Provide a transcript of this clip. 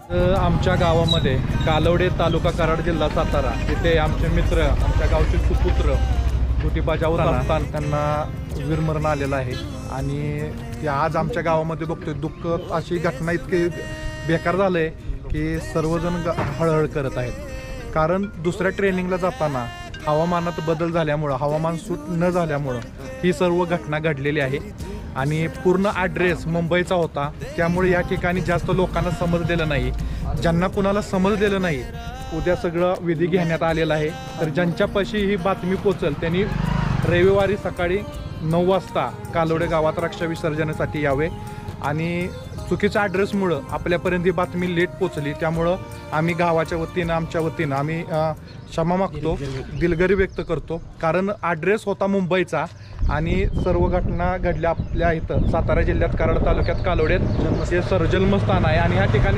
आमच्या गावामध्ये कालवडे तालुका कराड जिल्हा सातारा तिथे आमचे मित्र आमच्या गावचे सुपुत्र ड्युटी बजावत असताना त्यांना वीरमरण आलेलं आहे आणि ते आज आमच्या गावामध्ये बघतोय दुःख अशी घटना इतकी बेकार झालं आहे की सर्वजण हळहळ करत आहेत। कारण दुसऱ्या ट्रेनिंगला जाताना हवामानात बदल झाल्यामुळं हवामान सूट न झाल्यामुळं ही सर्व घटना घडलेली आहे आणि पूर्ण ॲड्रेस मुंबईचा होता, त्यामुळे या ठिकाणी जास्त लोकांना समजलेलं नाही। ज्यांना कुणाला समजलेलं नाही उद्या सगळं विधी घेण्यात आलेला आहे, तर ज्यांच्यापाशी ही बातमी पोचेल त्यांनी रविवारी सकाळी 9 वाजता कालवडे गावात रक्षा विसर्जनासाठी यावे आणि चुकीच्या ॲड्रेसमुळं आपल्यापर्यंत ही बातमी लेट पोचली, त्यामुळं आम्ही गावाच्या वतीनं आमच्या वतीनं आम्ही क्षमा मागतो, दिलगिरी व्यक्त करतो। कारण ॲड्रेस होता मुंबईचा आणि सर्व घटना घडल्या आपल्या इथं सातारा जिल्ह्यात कराड तालुक्यात कालवड्यात जे सरजन्मस्थान आहे आणि ह्या ठिकाणी